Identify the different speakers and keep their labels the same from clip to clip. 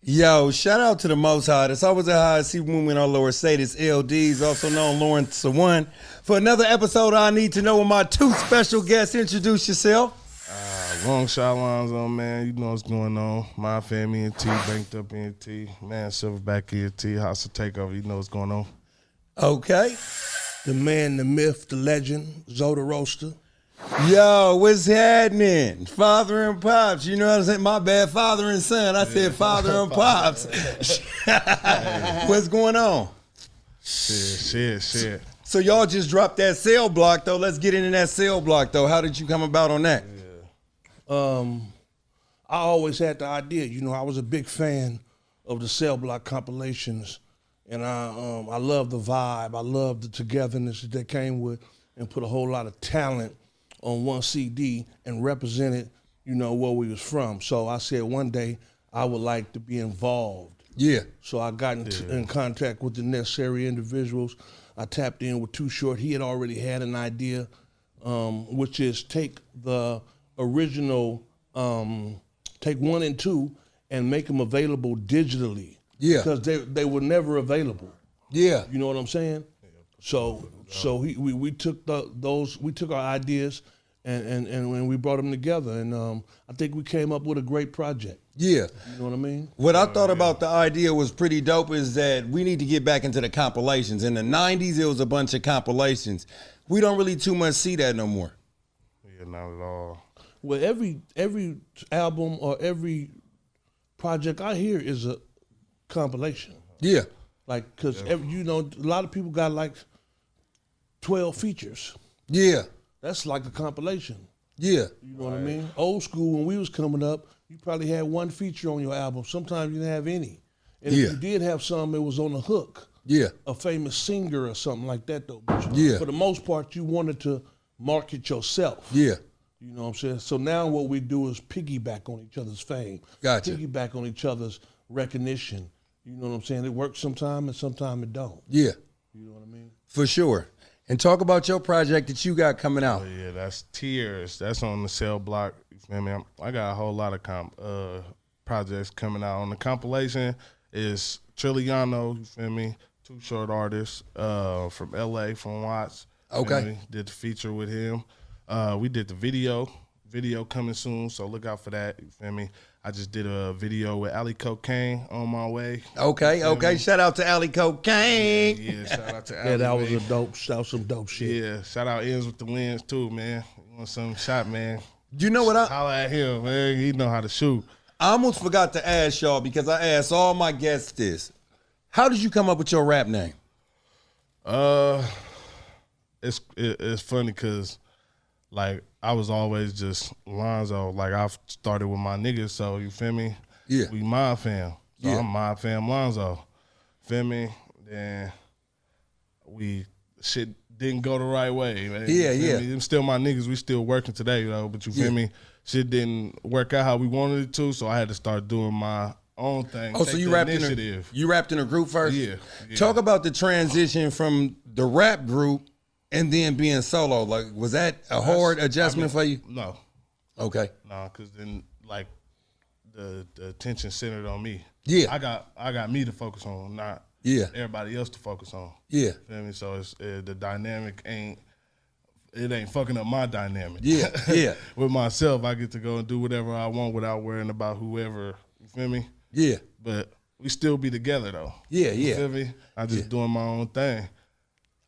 Speaker 1: Yo, shout out to the Most High. It's always a high see movement on lower state. It's L-Deez, also known Lawrence One. For another episode, I need to know with my two special guests. Introduce yourself.
Speaker 2: LongShot, Lonzo, man. You know what's going on. My family ENT, Banked Up ENT, man, Silverback ENT, House of Takeover. You know what's going on.
Speaker 1: Okay.
Speaker 3: The man, the myth, the legend, Zoda Roasta.
Speaker 1: Yo, what's happening? Father and Pops. You know what I'm saying? My bad, father and son. I said father and Pops. What's going on?
Speaker 2: Shit.
Speaker 1: So y'all just dropped that cell block, though. Let's get into that cell block, though. How did you come about on that?
Speaker 3: I always had the idea. You know, I was a big fan of the cell block compilations, and I love the vibe. I love the togetherness that they came with, and put a whole lot of talent on one CD and represented, you know, where we was from. So I said one day I would like to be involved.
Speaker 1: Yeah.
Speaker 3: So I got in contact with the necessary individuals. I tapped in with Too Short. He had already had an idea, which is take the original, take 1 and 2 and make them available digitally. Yeah. Because they were never available. Yeah. You know what I'm saying? So we took we took our ideas and we brought them together, and I think we came up with a great project. Yeah. You know what I mean?
Speaker 1: What I thought about the idea was pretty dope is that we need to get back into the compilations. In the 90s, it was a bunch of compilations. We don't really too much see that no more.
Speaker 2: Yeah, not at all.
Speaker 3: Well, every album or every project I hear is a compilation.
Speaker 1: Yeah.
Speaker 3: Like, because, you know, a lot of people got like 12 features.
Speaker 1: Yeah.
Speaker 3: That's like a compilation.
Speaker 1: Yeah.
Speaker 3: You know what I mean? Old school, when we was coming up, you probably had 1 feature on your album. Sometimes you didn't have any. And if you did have some, it was on a hook. Yeah. A famous singer or something like that, though. But for the most part, you wanted to market yourself. Yeah. You know what I'm saying? So now what we do is piggyback on each other's fame. Gotcha. Piggyback on each other's recognition. You know what I'm saying? It works sometime and sometime it don't. Yeah. You know what I mean?
Speaker 1: For sure. And talk about your project that you got coming out.
Speaker 2: Oh, yeah, that's Tears. That's on the cell block. You feel me? I got a whole lot of projects coming out. On the compilation is Trilliano, you feel me? 2 short artists from LA, from Watts. Okay. Did the feature with him. We did the video coming soon, so look out for that, you feel me? I just did a video with Ali Cocaine on my way.
Speaker 1: Okay. Shout out to Ali Cocaine.
Speaker 2: Yeah, shout out to Ali.
Speaker 3: Yeah, that was some dope shit.
Speaker 2: Yeah, shout out Ends with the Wins too, man. You want some shot, man?
Speaker 1: You know what
Speaker 2: holla at him, man. He know how to shoot.
Speaker 1: I almost forgot to ask y'all because I asked all my guests this. How did you come up with your rap name?
Speaker 2: It's funny because, like, I was always just Lonzo. Like, I started with my niggas, so you feel me? Yeah. We Mob Fam. So I'm Mob Fam Lonzo. Feel me? Then shit didn't go the right way, man. Yeah. Them still my niggas. We still working today, you know, but you feel me? Shit didn't work out how we wanted it to, so I had to start doing my own thing.
Speaker 1: Oh, so you rapped in a group first?
Speaker 2: Yeah.
Speaker 1: Talk about the transition from the rap group and then being solo. Like, was that a hard adjustment for you?
Speaker 2: No.
Speaker 1: Okay.
Speaker 2: No, because then, like, the attention centered on me.
Speaker 1: Yeah.
Speaker 2: I got me to focus on, not everybody else to focus on. Yeah. Feel me? So it's the dynamic ain't fucking up my dynamic.
Speaker 1: Yeah. Yeah.
Speaker 2: With myself, I get to go and do whatever I want without worrying about whoever. You feel me?
Speaker 1: Yeah.
Speaker 2: But we still be together though.
Speaker 1: Yeah.
Speaker 2: You feel me? I just doing my own thing.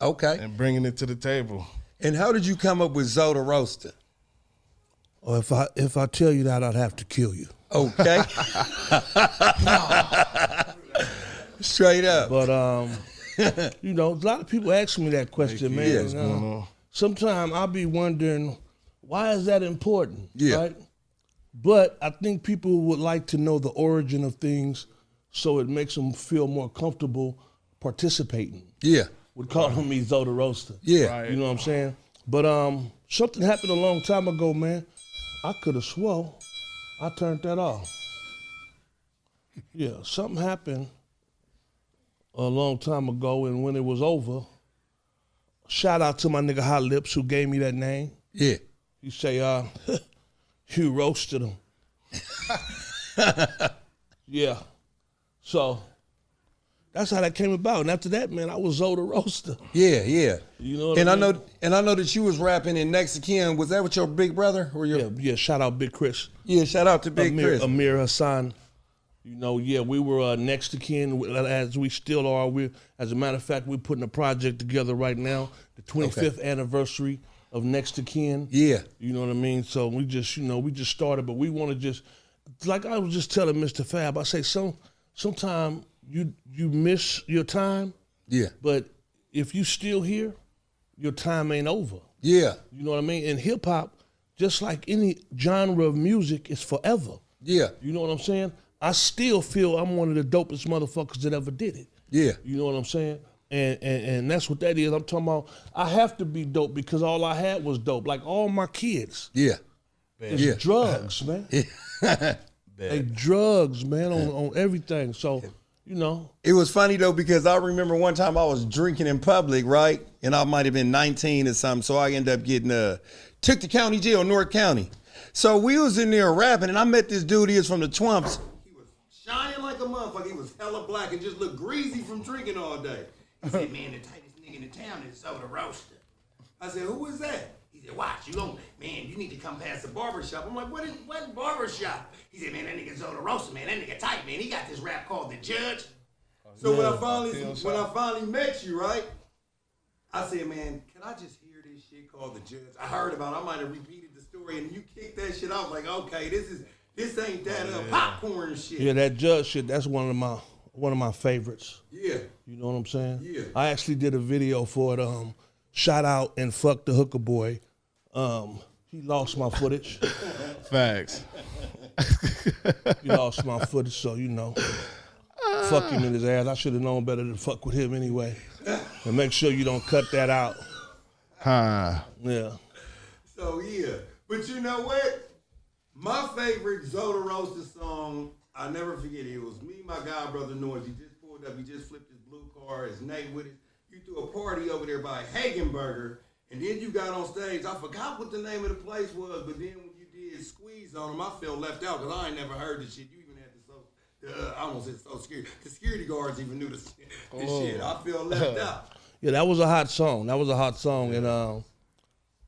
Speaker 1: Okay.
Speaker 2: And bringing it to the table.
Speaker 1: And how did you come up with Zoda Roasta?
Speaker 3: Oh, if I tell you that, I'd have to kill you.
Speaker 1: Okay. Straight up.
Speaker 3: But you know, a lot of people ask me that question, man. Sometimes I'll be wondering, why is that important? Yeah. Right? But I think people would like to know the origin of things, so it makes them feel more comfortable participating. Yeah. With calling me Zoda Roasta. Yeah. Right. You know what I'm saying? But something happened a long time ago, man. I could have swore I turned that off. Yeah, something happened a long time ago, and when it was over, shout out to my nigga Hot Lips who gave me that name. Yeah. He say, you roasted him. Yeah. So that's how that came about. And after that, man, I was Zoe the Roasta.
Speaker 1: Yeah, yeah.
Speaker 3: You know what I mean?
Speaker 1: I know that you was rapping in Next to Kin. Was that with your big brother or your?
Speaker 3: Yeah. Shout out Big Chris.
Speaker 1: Yeah, shout out to Big Chris.
Speaker 3: Amir Hassan. You know, yeah, we were Next to Kin, as we still are. As a matter of fact, we're putting a project together right now, the 25th anniversary of Next to Kin.
Speaker 1: Yeah.
Speaker 3: You know what I mean? So we just started, but we want to just, like I was just telling Mr. Fab, I say sometimes you miss your time.
Speaker 1: Yeah.
Speaker 3: But if you still here, your time ain't over.
Speaker 1: Yeah.
Speaker 3: You know what I mean? And hip hop, just like any genre of music, is forever.
Speaker 1: Yeah.
Speaker 3: You know what I'm saying? I still feel I'm one of the dopest motherfuckers that ever did it.
Speaker 1: Yeah.
Speaker 3: You know what I'm saying? And that's what that is. I'm talking about I have to be dope because all I had was dope. Like all my kids.
Speaker 1: Yeah.
Speaker 3: It's drugs, man. They drugs, man, on everything. So, you know.
Speaker 1: It was funny though because I remember one time I was drinking in public, right? And I might have been 19 or something. So I ended up getting took to county jail, North County. So we was in there rapping and I met this dude, he was from the Twumps. Shining like a motherfucker. He was hella black and just looked greasy from drinking all day. He said, man, the tightest nigga in the town is Soda Roasta. I said, who is that? He said, watch, you need to come past the barbershop. I'm like, what barbershop? He said, man, that nigga Soda Roasta, man, that nigga tight, man. He got this rap called The Judge. So when I finally met you, right, I said, man, can I just hear this shit called The Judge? I heard about it. I might have repeated the story, and you kicked that shit out. Like, okay, this ain't that popcorn shit.
Speaker 3: Yeah, that Judge shit, that's one of my favorites.
Speaker 1: Yeah.
Speaker 3: You know what I'm saying?
Speaker 1: Yeah.
Speaker 3: I actually did a video for it, Shout Out and Fuck the Hooker Boy. He lost my footage.
Speaker 2: Facts.
Speaker 3: He lost my footage, so you know. Fuck him in his ass. I should have known better to fuck with him anyway. And make sure you don't cut that out.
Speaker 2: Huh.
Speaker 3: Yeah.
Speaker 1: So yeah. But you know what? My favorite Zoda Roasta song, I never forget it. It was me, my guy, brother Noise. He just pulled up. He just flipped his blue car, his Nate with it. You threw a party over there by Hagenberger, and then you got on stage. I forgot what the name of the place was, but then when you did Squeeze on him, I felt left out because I ain't never heard this shit. You even had I almost said so scared. The security guards even knew this shit. I feel left out.
Speaker 3: Yeah, that was a hot song. And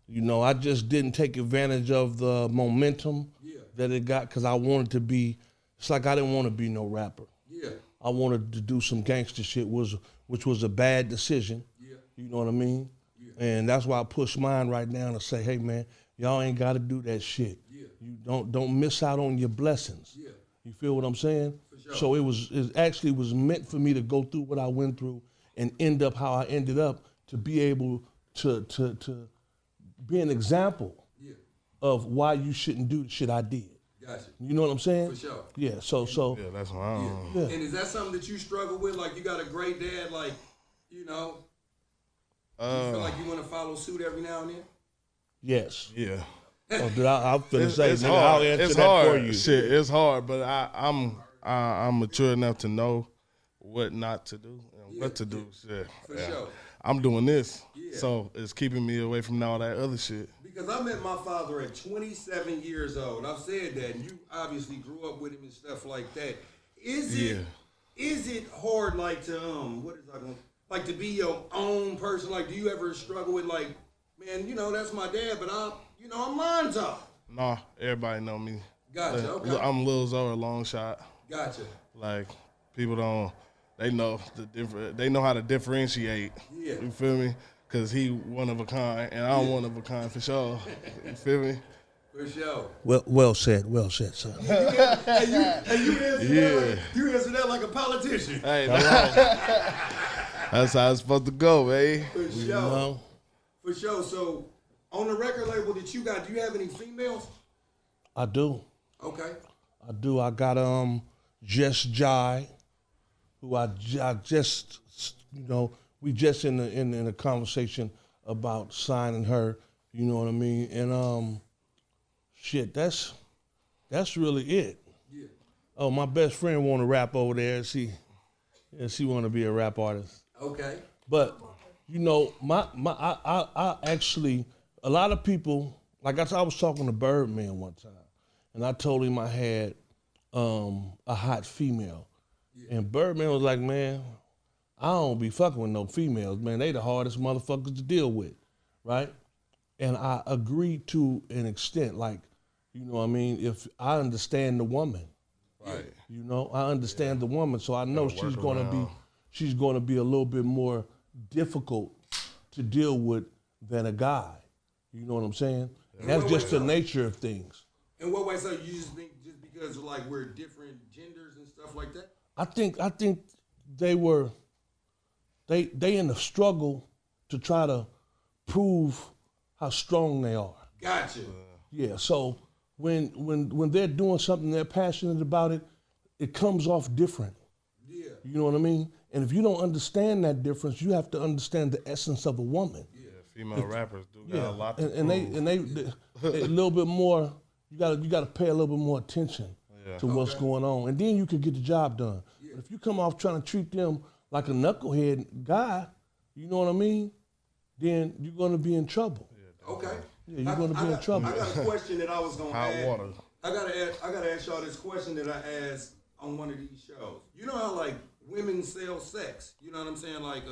Speaker 3: you know, I just didn't take advantage of the momentum that it got because I wanted to be. It's like I didn't want to be no rapper.
Speaker 1: Yeah.
Speaker 3: I wanted to do some gangster shit, which was a bad decision.
Speaker 1: Yeah.
Speaker 3: You know what I mean?
Speaker 1: Yeah.
Speaker 3: And that's why I push mine right now to say, hey man, y'all ain't got to do that shit.
Speaker 1: Yeah.
Speaker 3: You don't miss out on your blessings.
Speaker 1: Yeah.
Speaker 3: You feel what I'm saying?
Speaker 1: For sure.
Speaker 3: So it actually was meant for me to go through what I went through and end up how I ended up to be able to be an example of why you shouldn't do the shit I did.
Speaker 1: Gotcha.
Speaker 3: You know what I'm saying?
Speaker 1: For sure.
Speaker 3: Yeah. So.
Speaker 2: Yeah, that's what I don't.
Speaker 1: Yeah. And is that something that you struggle with? Like you got a great dad, like you know. You feel like you want to follow suit every now and then.
Speaker 3: Yes.
Speaker 2: Yeah.
Speaker 3: Oh, I'm finna say,
Speaker 2: it's
Speaker 3: nigga,
Speaker 2: hard.
Speaker 3: I'll answer
Speaker 2: It's
Speaker 3: that
Speaker 2: hard.
Speaker 3: for you.
Speaker 2: Shit, it's hard, but I'm mature enough to know what not to do and what to do. Shit.
Speaker 1: For sure.
Speaker 2: I'm doing this,
Speaker 1: Yeah.
Speaker 2: so it's keeping me away from all that other shit.
Speaker 1: Because I met my father at 27 years old. I've said that, and you obviously grew up with him and stuff like that. Is it hard, like to like to be your own person? Like, do you ever struggle with like, man, you know, that's my dad, but I'm Lonzo.
Speaker 2: Nah, everybody know me.
Speaker 1: Gotcha. Okay.
Speaker 2: I'm Lil Zoe, LongShot.
Speaker 1: Gotcha.
Speaker 2: Like people don't, they know they know how to differentiate.
Speaker 1: Yeah.
Speaker 2: You feel me? Cause he one of a kind and I'm one of a kind for sure. You feel me?
Speaker 1: For sure.
Speaker 3: Well said, son.
Speaker 1: You answer that like a politician.
Speaker 2: Hey, that's how it's supposed to go, man.
Speaker 1: For sure.
Speaker 3: You know?
Speaker 1: For sure. So, on the record label that you got, do you have any females?
Speaker 3: I do.
Speaker 1: Okay.
Speaker 3: I do. I got Jess Jai, who I just, you know, we just in a conversation about signing her. You know what I mean? And shit, that's really it.
Speaker 1: Yeah.
Speaker 3: Oh, my best friend want to rap over there. She want to be a rap artist.
Speaker 1: Okay.
Speaker 3: But you know, I actually, a lot of people, like I was talking to Birdman one time, and I told him I had a hot female, And Birdman was like, man, I don't be fucking with no females, man. They the hardest motherfuckers to deal with, right? And I agreed to an extent, like, you know what I mean? If I understand the woman,
Speaker 2: Right.
Speaker 3: you know, I understand the woman, so I know she's gonna be a little bit more difficult to deal with than a guy. You know what I'm saying? And that's just the nature of things.
Speaker 1: In what way? So you just think just because like we're different genders and stuff like that?
Speaker 3: I think they in the struggle to try to prove how strong they are.
Speaker 1: Gotcha.
Speaker 3: Yeah. So when they're doing something, they're passionate about it, it comes off different.
Speaker 1: Yeah.
Speaker 3: You know what I mean? And if you don't understand that difference, you have to understand the essence of a woman.
Speaker 2: Yeah, female rappers do got a lot to
Speaker 3: and they a little bit more. You gotta pay a little bit more attention to what's going on, and then you can get the job done. Yeah. But if you come off trying to treat them like a knucklehead guy, you know what I mean? Then you're gonna be in trouble.
Speaker 1: Okay.
Speaker 3: Yeah, you're gonna be in trouble.
Speaker 1: I got a question that I was gonna ask.
Speaker 2: Water.
Speaker 1: I gotta ask y'all this question that I asked on one of these shows. You know how like women sell sex? You know what I'm saying? Like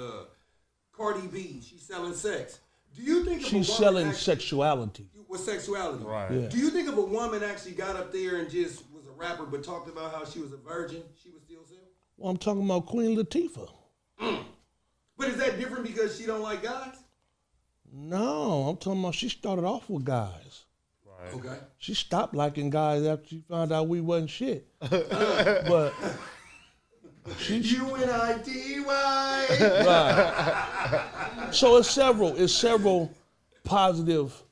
Speaker 1: Cardi B, she's selling sex. Do you think
Speaker 3: she's selling sexuality?
Speaker 1: With sexuality,
Speaker 2: right?
Speaker 3: Yeah.
Speaker 1: Do you think if a woman actually got up there and just was a rapper but talked about how she was a virgin, she would still sell?
Speaker 3: Well, I'm talking about Queen Latifah.
Speaker 1: But is that different because she don't like guys?
Speaker 3: No, I'm talking about she started off with guys.
Speaker 2: Right.
Speaker 1: Okay.
Speaker 3: She stopped liking guys after she found out we wasn't shit. But
Speaker 1: U-N-I-T-Y.
Speaker 3: Right. So it's several positive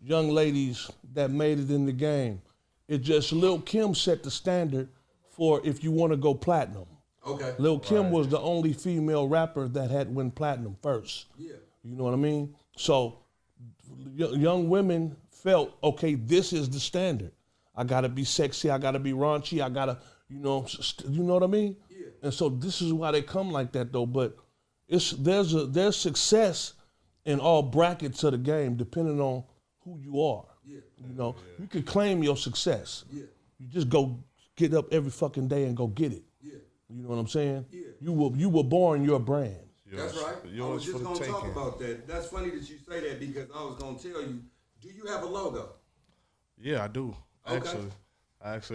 Speaker 3: young ladies that made it in the game. It just Lil' Kim set the standard for if you want to go platinum.
Speaker 1: Okay.
Speaker 3: Lil' Kim was the only female rapper that had went platinum first.
Speaker 1: Yeah.
Speaker 3: You know what I mean? So young women felt, okay, this is the standard. I gotta be sexy, I gotta be raunchy, I gotta, you know what I mean?
Speaker 1: Yeah.
Speaker 3: And so this is why they come like that though, but there's success in all brackets of the game depending on who you are.
Speaker 1: Yeah.
Speaker 3: You know, you can claim your success.
Speaker 1: Yeah.
Speaker 3: You just go get up every fucking day and go get it.
Speaker 1: Yeah.
Speaker 3: You know what I'm saying?
Speaker 1: Yeah.
Speaker 3: You were born your brand.
Speaker 1: That's right. I was just going to talk about that. That's funny that you say that because I was going to tell you, do you have a logo?
Speaker 2: Yeah, I do.
Speaker 1: Okay.
Speaker 2: I do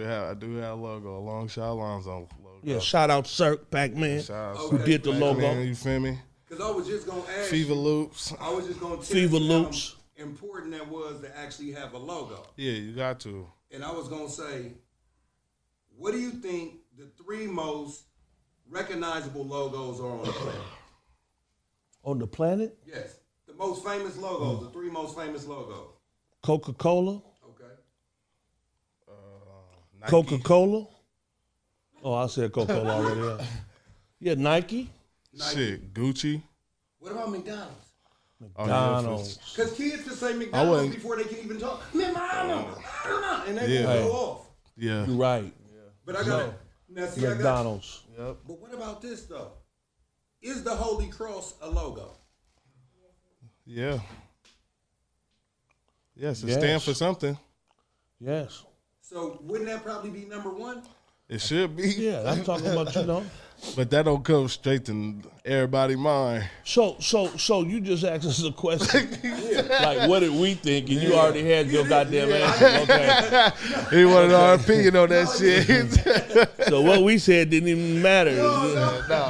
Speaker 2: have a logo, a LongShot Lonzo logo.
Speaker 3: Yeah, shout out Cirque Pac-Man who did the logo.
Speaker 2: Man, you feel me?
Speaker 1: Because I was just going to ask
Speaker 2: Fever Loops.
Speaker 1: I was just going to tell
Speaker 3: Fever
Speaker 1: you
Speaker 3: Loops.
Speaker 1: how important that was to actually have a logo.
Speaker 2: Yeah, you got to.
Speaker 1: And I was going to say, what do you think the 3 most recognizable logos are on the planet?
Speaker 3: On the planet?
Speaker 1: Yes. The most famous logos, the 3 most famous logos.
Speaker 3: Coca-Cola?
Speaker 1: Okay.
Speaker 2: Nike.
Speaker 3: Coca-Cola? Oh, I said Coca-Cola already. Yeah, Nike?
Speaker 2: Shit, Gucci.
Speaker 1: What about McDonald's?
Speaker 3: McDonald's.
Speaker 1: Because kids can say McDonald's before they can even talk. McDonald's. And they can go off.
Speaker 2: Yeah.
Speaker 3: You're right.
Speaker 1: But I got it. Now, see,
Speaker 3: McDonald's.
Speaker 2: Yep.
Speaker 1: But what about this, though? Is the Holy Cross a logo?
Speaker 2: Yeah. Yes, it stands for something.
Speaker 3: Yes.
Speaker 1: So wouldn't that probably be number 1?
Speaker 2: It should be.
Speaker 3: Yeah, I'm talking about, you know.
Speaker 2: But that don't come straight to everybody's mind.
Speaker 3: So you just asked us a question. Like, what did we think? And you already had your goddamn answer. Okay.
Speaker 2: He wanted our opinion on that shit.
Speaker 3: So what we said didn't even matter.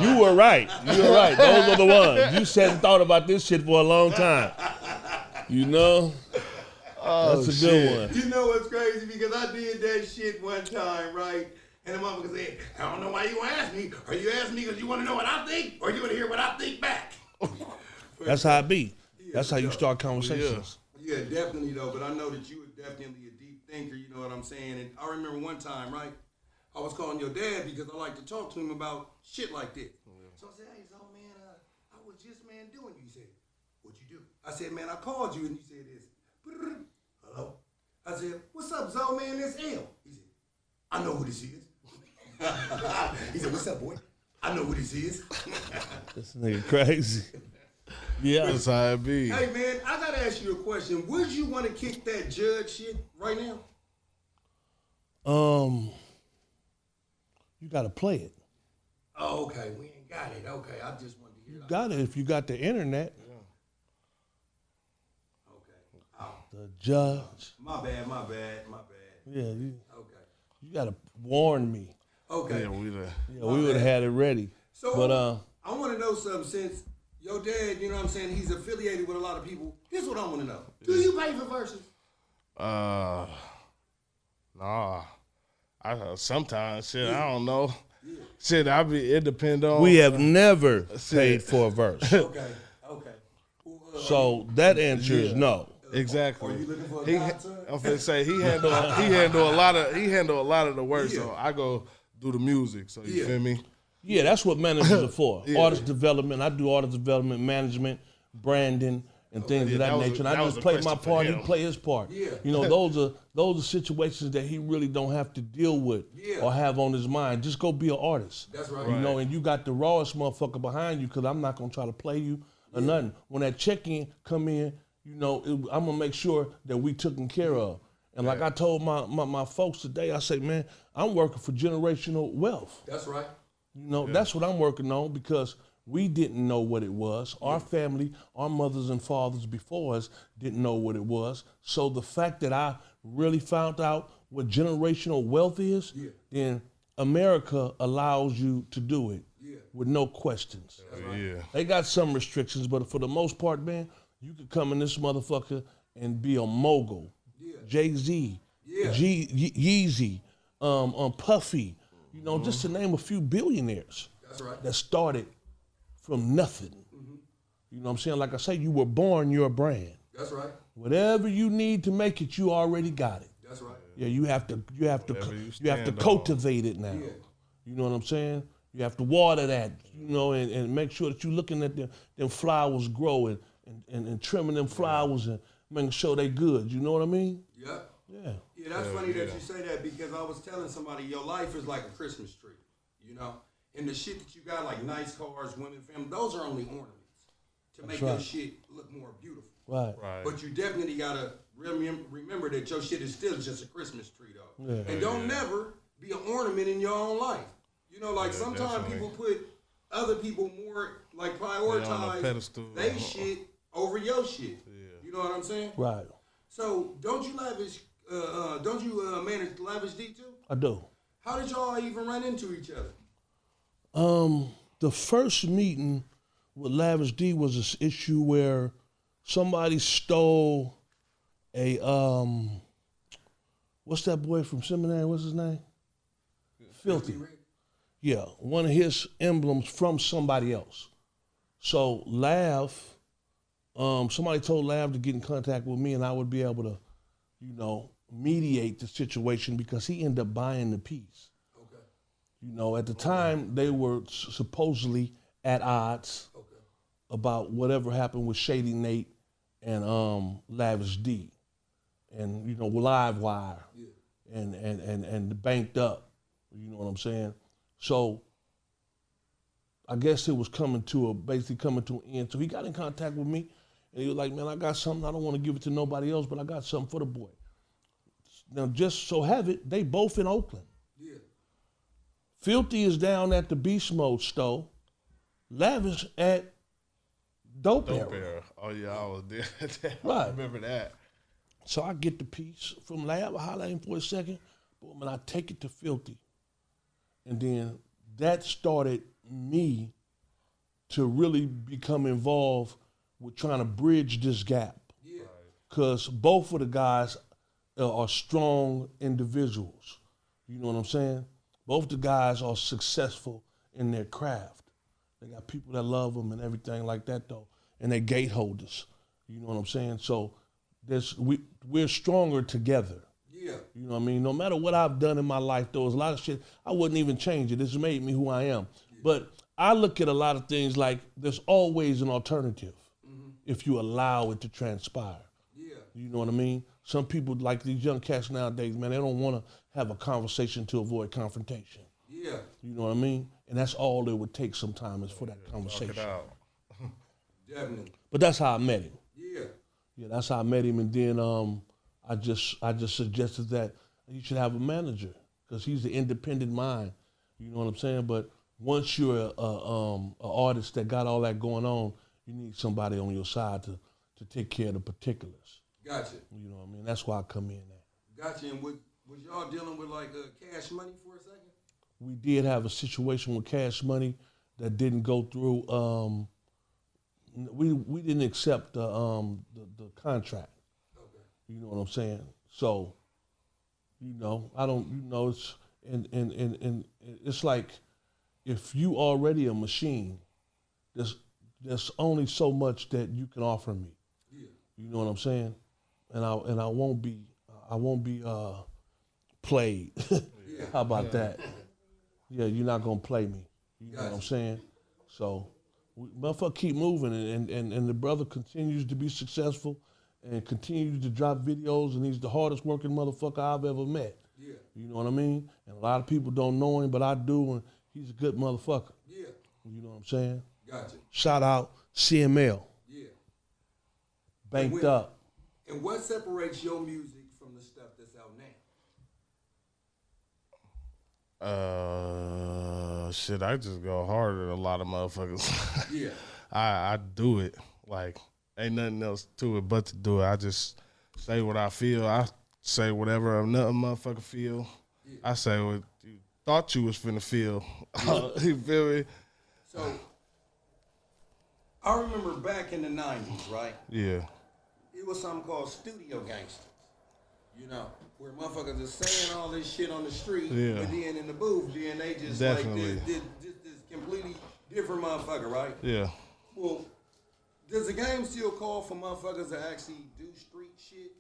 Speaker 3: You were right. You were right. Those are the ones. You sat and thought about this shit for a long time. You know? That's a good one.
Speaker 1: You know what's crazy? Because I did that shit one time, right? And the motherfucker said, I don't know why you asked me. Or you asked me because you want to know what I think? Or you want to hear what I think back?
Speaker 3: That's how it be. That's how you start conversations.
Speaker 1: Yeah, definitely, though. But I know that you were definitely a deep thinker, you know what I'm saying? And I remember one time, right? I was calling your dad because I like to talk to him about shit like this. So I said, hey, so man, I was just, man, doing you. He said, what'd you do? I said, man, I called you and you said this. Hello? I said, what's up, Zo, man? This L. He said, I know who this is. He said, what's up, boy? I know who this is.
Speaker 3: This nigga crazy. Yeah.
Speaker 2: That's how it be.
Speaker 1: Hey, man, I got to ask you a question. Would you want to kick that judge shit right now?
Speaker 3: You got to play it.
Speaker 1: Oh, okay. We ain't got it. Okay, I just wanted to hear.
Speaker 3: You got it if you got the internet.
Speaker 2: Yeah.
Speaker 1: Okay. Oh.
Speaker 3: The judge.
Speaker 1: My bad.
Speaker 3: Yeah. You
Speaker 1: Okay.
Speaker 3: gotta warn me.
Speaker 1: Okay.
Speaker 2: Yeah,
Speaker 3: We would have had it ready.
Speaker 1: So,
Speaker 3: but
Speaker 1: I want to know something. Since your dad, you know what I'm saying, he's affiliated with a lot of people. Here's what I want to know. Do you pay for verses?
Speaker 2: Nah. Sometimes shit, I don't know. Yeah. Shit, it depend on.
Speaker 3: we have never paid for a verse.
Speaker 1: Okay.
Speaker 3: So that answer is no.
Speaker 2: Exactly.
Speaker 1: Are you looking for a godson?
Speaker 2: I'm finna say he handle a lot of the work.
Speaker 1: Yeah.
Speaker 2: So I go do the music. So you feel me?
Speaker 3: Yeah, that's what managers are for. Artist development. I do artist development, management, branding, and things of that nature. And I just play my part. He play his part.
Speaker 1: Yeah.
Speaker 3: You know, those are situations that he really don't have to deal with or have on his mind. Just go be an artist.
Speaker 1: That's right.
Speaker 3: You know, and you got the rawest motherfucker behind you because I'm not gonna try to play you or nothing. When that check-in come in, you know, I'm gonna make sure that we taken care of. And like I told my folks today, I say, man, I'm working for generational wealth.
Speaker 1: That's right.
Speaker 3: You know, that's what I'm working on because we didn't know what it was. Our family, our mothers and fathers before us didn't know what it was. So the fact that I really found out what generational wealth is, then America allows you to do it with no questions.
Speaker 2: Yeah.
Speaker 3: They got some restrictions, but for the most part, man, you could come in this motherfucker and be a mogul. Jay-Z, Yeezy, Puffy, you know, just to name a few billionaires that started from nothing. You know what I'm saying? Like I say, you were born, you're a brand.
Speaker 1: That's right.
Speaker 3: Whatever you need to make it, you already got it.
Speaker 1: That's right.
Speaker 3: Yeah, you have to cultivate it now.
Speaker 1: Yeah.
Speaker 3: You know what I'm saying? You have to water that, you know, and make sure that you're looking at them flowers growing and trimming them flowers and making sure they good. You know what I mean?
Speaker 1: Yeah.
Speaker 3: Yeah.
Speaker 1: Yeah, that's funny that you say that because I was telling somebody your life is like a Christmas tree, you know? And the shit that you got, like nice cars, women, family, those are only ornaments to make your shit look more beautiful.
Speaker 3: Right.
Speaker 1: But you definitely got to remember that your shit is still just a Christmas tree, though.
Speaker 3: Yeah.
Speaker 1: And don't never be an ornament in your own life. You know, like sometimes people put other people more, like prioritize they shit over your shit. You know what I'm saying?
Speaker 3: Right.
Speaker 1: So don't you manage Lavish D too?
Speaker 3: I do.
Speaker 1: How did y'all even run into each other?
Speaker 3: The first meeting with Lavish D was this issue where somebody stole a what's that boy from seminary? What's his name? Filthy. Yeah, one of his emblems from somebody else. So Lav, somebody told Lav to get in contact with me and I would be able to, you know, mediate the situation because he ended up buying the piece. Okay. You know, at the time they were supposedly at odds about whatever happened with Shady Nate and Lavish D, and you know Livewire, and Banked Up. You know what I'm saying? So I guess it was basically coming to an end. So he got in contact with me and he was like, man, I got something. I don't want to give it to nobody else, but I got something for the boy. Now, just so have it, they both in Oakland. Yeah. Filthy is down at the Beast Mode store. Lavish at Dope Era.
Speaker 2: Oh, yeah, I was there.
Speaker 3: Right.
Speaker 2: I remember that.
Speaker 3: So I get the piece from Lab, I holler at him for a second, boom, and I take it to Filthy. And then that started me to really become involved with trying to bridge this gap. Yeah. Because both of the guys are strong individuals. You know what I'm saying? Both the guys are successful in their craft. They got people that love them and everything like that, though. And they're gate holders. You know what I'm saying? So we're stronger together. Yeah. You know what I mean? No matter what I've done in my life, there was a lot of shit, I wouldn't even change it. It's made me who I am. Yeah. But I look at a lot of things like there's always an alternative if you allow it to transpire. Yeah. You know what I mean? Some people, like these young cats nowadays, man, they don't want to have a conversation to avoid confrontation. Yeah. You know what I mean? And that's all it would take sometimes is for that conversation.
Speaker 2: Talk it out.
Speaker 1: Definitely.
Speaker 3: But that's how I met him.
Speaker 1: Yeah.
Speaker 3: Yeah, that's how I met him. And then I just suggested that he should have a manager because he's the independent mind. You know what I'm saying? But once you're a artist that got all that going on, you need somebody on your side to take care of the particulars.
Speaker 1: Gotcha.
Speaker 3: You know what I mean? That's why I come in there.
Speaker 1: Gotcha. And was y'all dealing with like Cash Money for a second?
Speaker 3: We did have a situation with Cash Money that didn't go through. We didn't accept the contract. Okay. You know what I'm saying? So, I don't. It's and it's like if you already a machine, there's only so much that you can offer me. Yeah. You know what I'm saying? And I won't be played. Yeah. How about that? Yeah, you're not gonna play me. You know what I'm saying? So, motherfucker, keep moving, and the brother continues to be successful, and continues to drop videos, and he's the hardest working motherfucker I've ever met. Yeah. You know what I mean? And a lot of people don't know him, but I do, and he's a good motherfucker. Yeah. You know what I'm saying? Gotcha. Shout out CML. Yeah. Banked up.
Speaker 1: And what separates your music from the stuff that's out now?
Speaker 2: Shit, I just go harder than a lot of motherfuckers. Yeah. I do it. Like, ain't nothing else to it but to do it. I just say what I feel. I say whatever another motherfucker feel. Yeah. I say what you thought you was finna feel. You feel me?
Speaker 1: So, I remember back in the 90s, right?
Speaker 2: Yeah.
Speaker 1: It was something called studio gangsters. You know, where motherfuckers are saying all this shit on the street, yeah. But then in the booth, then they just
Speaker 2: definitely.
Speaker 1: Like this completely different motherfucker, right?
Speaker 2: Yeah.
Speaker 1: Well, does the game still call for motherfuckers to actually do street shit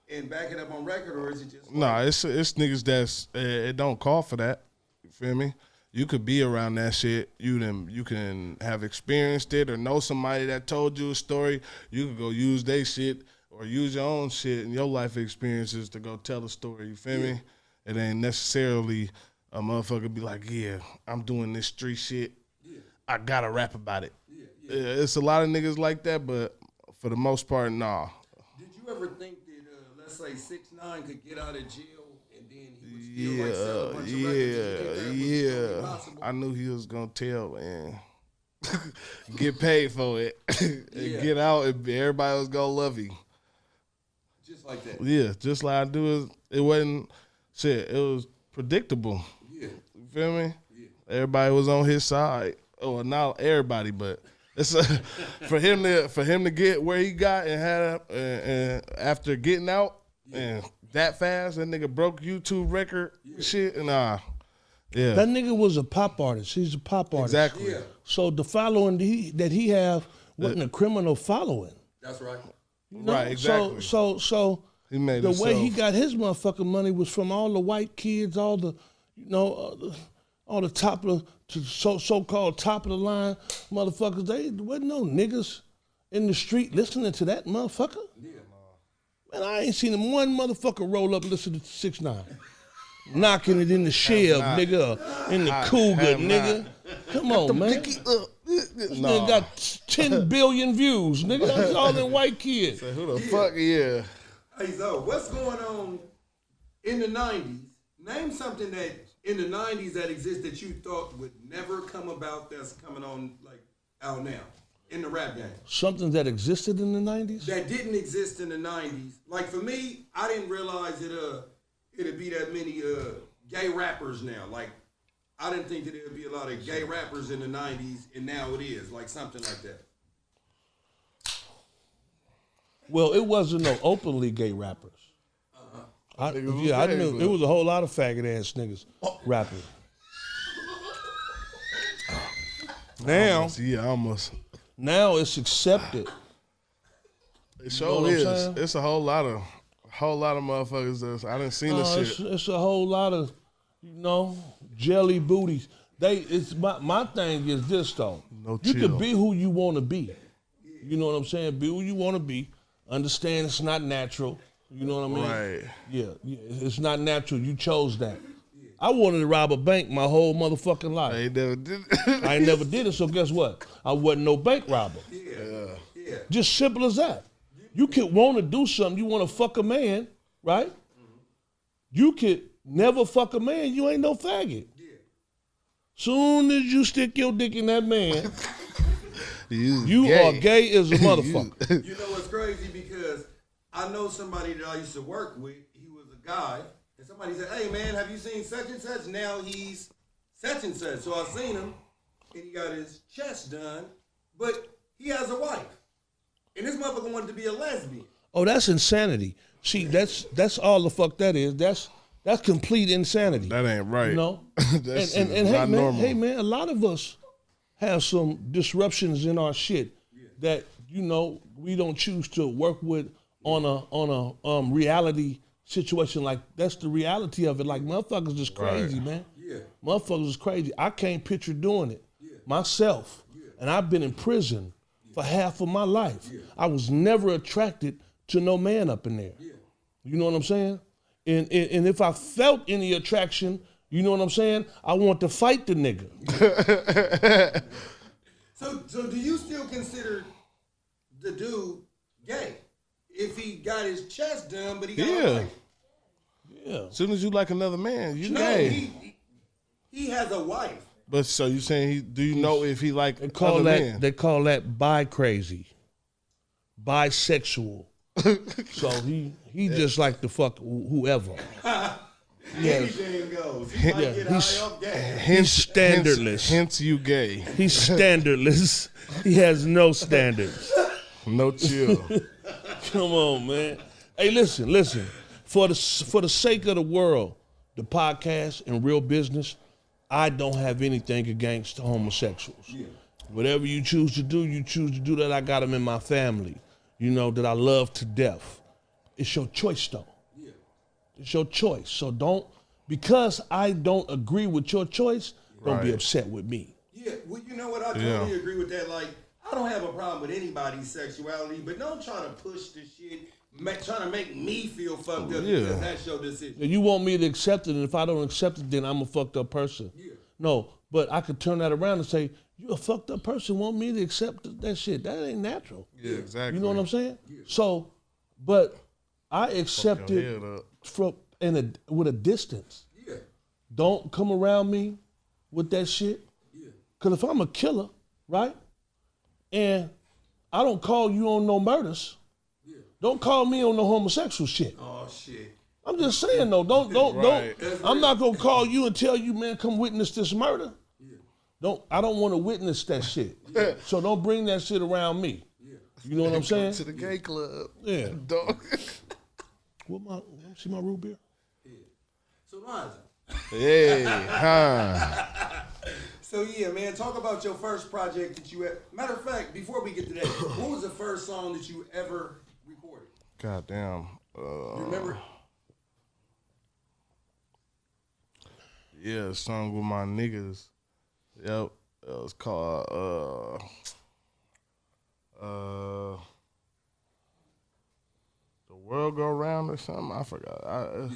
Speaker 1: and back it up on record, or is it just?
Speaker 2: Nah, it's niggas that's it don't call for that. You feel me? You could be around that shit. You can have experienced it or know somebody that told you a story. You could go use their shit or use your own shit and your life experiences to go tell a story. You feel me? It ain't necessarily a motherfucker be like, yeah, I'm doing this street shit. Yeah. I gotta rap about it. Yeah. It's a lot of niggas like that, but for the most part, nah.
Speaker 1: Did you ever think that, let's say 6ix9ine could get out of jail?
Speaker 2: Yeah. I knew he was gonna tell, man. Get paid for it and get out, and everybody was gonna love you.
Speaker 1: Just like that.
Speaker 2: Yeah, just like I do. It wasn't shit. It was predictable. Yeah, you feel me? Yeah. Everybody was on his side. Oh, not everybody, but it's for him to get where he got and had and after getting out and. That fast, that nigga broke YouTube record shit, and yeah.
Speaker 3: That nigga was a pop artist. He's a pop artist.
Speaker 2: Exactly. Yeah.
Speaker 3: So the following that he have wasn't a criminal following.
Speaker 1: That's right.
Speaker 3: You know?
Speaker 2: Right, exactly.
Speaker 3: So
Speaker 2: he made
Speaker 3: the way he got his motherfucking money was from all the white kids, all the, all the top of the so-called top of the line motherfuckers. They wasn't no niggas in the street listening to that motherfucker. Yeah. Man, I ain't seen him one motherfucker roll up and listen to 6ix9ine. Knocking it in the shell, nigga, in the cougar, nigga. Come on, man. This nigga got 10 billion views, nigga. That's all them white kids.
Speaker 2: So who the fuck, yeah.
Speaker 1: Hey, so what's going on in the 90s? Name something that in the 90s that exists that you thought would never come about that's coming on, like, out now. In the rap game.
Speaker 3: Something that existed in the 90s?
Speaker 1: That didn't exist in the 90s. Like for me, I didn't realize it'd be that many gay rappers now. Like I didn't think that there'd be a lot of gay rappers in the 90s, and now it is. Like something like that.
Speaker 3: Well, it wasn't no openly gay rappers. I knew it was a whole lot of faggot ass niggas rapping. Now,
Speaker 2: almost.
Speaker 3: Now it's accepted.
Speaker 2: It sure is. It's a whole lot of motherfuckers that I didn't see this shit.
Speaker 3: It's a whole lot of, jelly booties. My thing is this though. You can be who you want to be. You know what I'm saying? Be who you want to be. Understand it's not natural. You know what I mean?
Speaker 2: Right.
Speaker 3: Yeah, it's not natural. You chose that. I wanted to rob a bank my whole motherfucking life.
Speaker 2: I ain't never did
Speaker 3: it. I ain't never did it, so guess what? I wasn't no bank robber.
Speaker 1: Yeah.
Speaker 3: Just simple as that. You could want to do something. You want to fuck a man, right? Mm-hmm. You could never fuck a man. You ain't no faggot. Yeah. Soon as you stick your dick in that man, you
Speaker 2: gay.
Speaker 3: are gay as a motherfucker.
Speaker 1: You know what's crazy? Because I know somebody that I used to work with. He was a guy, and somebody said, "Hey man, have you seen such and such? Now he's such and such." So I seen him, and he got his chest done, but he has a wife, and this motherfucker wanted to be a lesbian.
Speaker 3: Oh, that's insanity. See, that's all the fuck that is. That's complete insanity.
Speaker 2: That ain't right.
Speaker 3: You know?
Speaker 2: That's
Speaker 3: and hey
Speaker 2: not
Speaker 3: man,
Speaker 2: normal.
Speaker 3: hey man, a lot of us have some disruptions in our shit that, you know, we don't choose to work with on a reality situation. Like, that's the reality of it. Like, motherfuckers is crazy, man.
Speaker 1: Yeah.
Speaker 3: Motherfuckers is crazy. I can't picture doing it myself. And I've been in prison for half of my life. I was never attracted to no man up in there. You know what I'm saying? And if I felt any attraction, you know what I'm saying, I want to fight the nigga.
Speaker 1: So do you still consider the dude gay if he got his chest done, but he got a wife?
Speaker 3: Yeah.
Speaker 2: As soon as you like another man, you
Speaker 1: No,
Speaker 2: gay.
Speaker 1: he has a wife.
Speaker 2: But so you saying do you know if he like
Speaker 3: They call
Speaker 2: other
Speaker 3: that
Speaker 2: men?
Speaker 3: they call that bi crazy, bisexual. So he just like to fuck whoever.
Speaker 1: Anything goes. He might get high off gas.
Speaker 3: He's standardless.
Speaker 2: Hence you gay.
Speaker 3: He's standardless. He has no standards.
Speaker 2: No chill.
Speaker 3: Come on, man. Hey, listen. For the sake of the world, the podcast and real business, I don't have anything against homosexuals. Yeah. Whatever you choose to do that. I got them in my family, you know, that I love to death. It's your choice, though. Yeah. It's your choice. So because I don't agree with your choice, don't be upset with me.
Speaker 1: Yeah, well, you know what? I totally agree with that. Like, I don't have a problem with anybody's sexuality, but don't try to push the shit, trying to make me feel fucked up because that's your decision.
Speaker 3: You want me to accept it, and if I don't accept it, then I'm a fucked up person. Yeah. No, but I could turn that around and say, you a fucked up person, want me to accept that shit. That ain't natural.
Speaker 2: Yeah, exactly.
Speaker 3: You know what I'm saying? Yeah. So, but I accept it with a distance. Yeah. Don't come around me with that shit. Yeah. Because if I'm a killer, right, and I don't call you on no murders, don't call me on no homosexual shit.
Speaker 1: Oh, shit.
Speaker 3: I'm just saying, though, don't. I'm not going to call you and tell you, man, come witness this murder. Yeah. I don't want to witness that shit. Yeah. So don't bring that shit around me. Yeah. You know what I'm saying?
Speaker 2: To the gay club.
Speaker 3: Yeah.
Speaker 2: Dog.
Speaker 3: See my root beer?
Speaker 1: Yeah. So, Lonzo.
Speaker 2: Yeah.
Speaker 1: So, yeah, man, talk about your first project that you had. Matter of fact, before we get to that, what was the first song that you ever recorded?
Speaker 2: Goddamn.
Speaker 1: You remember?
Speaker 2: Yeah, a song with my niggas. Yep. It was called The World Go Round or something. I forgot.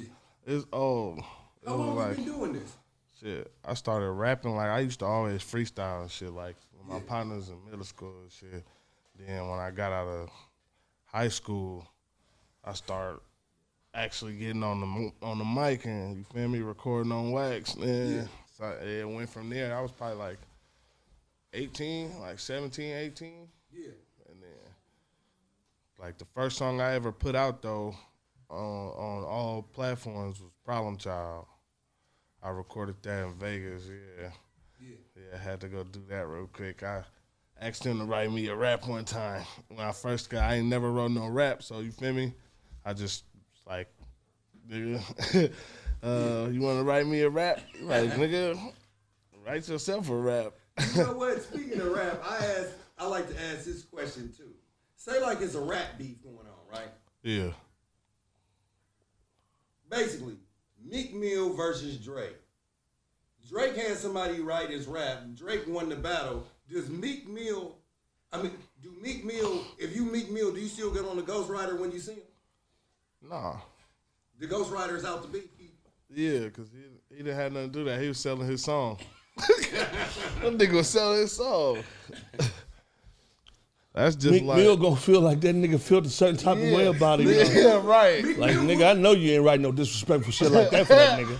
Speaker 2: It's old.
Speaker 1: How long have you been doing this?
Speaker 2: Shit, I started rapping. Like, I used to always freestyle and shit, like with my partners in middle school and shit. Then when I got out of high school, I started actually getting on the mic and, you feel me, recording on wax. And so it went from there. I was probably like 18, like 17, 18. Yeah. And then, like, the first song I ever put out, though, on all platforms was Problem Child. I recorded that in Vegas, yeah. I had to go do that real quick. I asked him to write me a rap one time. When I first got, I ain't never wrote no rap, so you feel me? I just, like, nigga, you want to write me a rap? Like, nigga, write yourself a rap.
Speaker 1: You know what? Speaking of rap, I like to ask this question, too. Say, like, it's a rap beef going on, right?
Speaker 2: Yeah.
Speaker 1: Basically, Meek Mill versus Drake. Drake had somebody write his rap. Drake won the battle. If you Meek Mill, do you still get on the Ghostwriter when you see him?
Speaker 2: Nah.
Speaker 1: The Ghostwriter's out to beat people.
Speaker 2: Yeah, because he didn't have nothing to do that. He was selling his song. That nigga was selling his song. That's just
Speaker 3: Meek
Speaker 2: like
Speaker 3: Mill gonna feel like that nigga felt a certain type of way about it.
Speaker 2: Yeah, right.
Speaker 3: Like, nigga, I know you ain't writing no disrespectful shit like that for that nigga.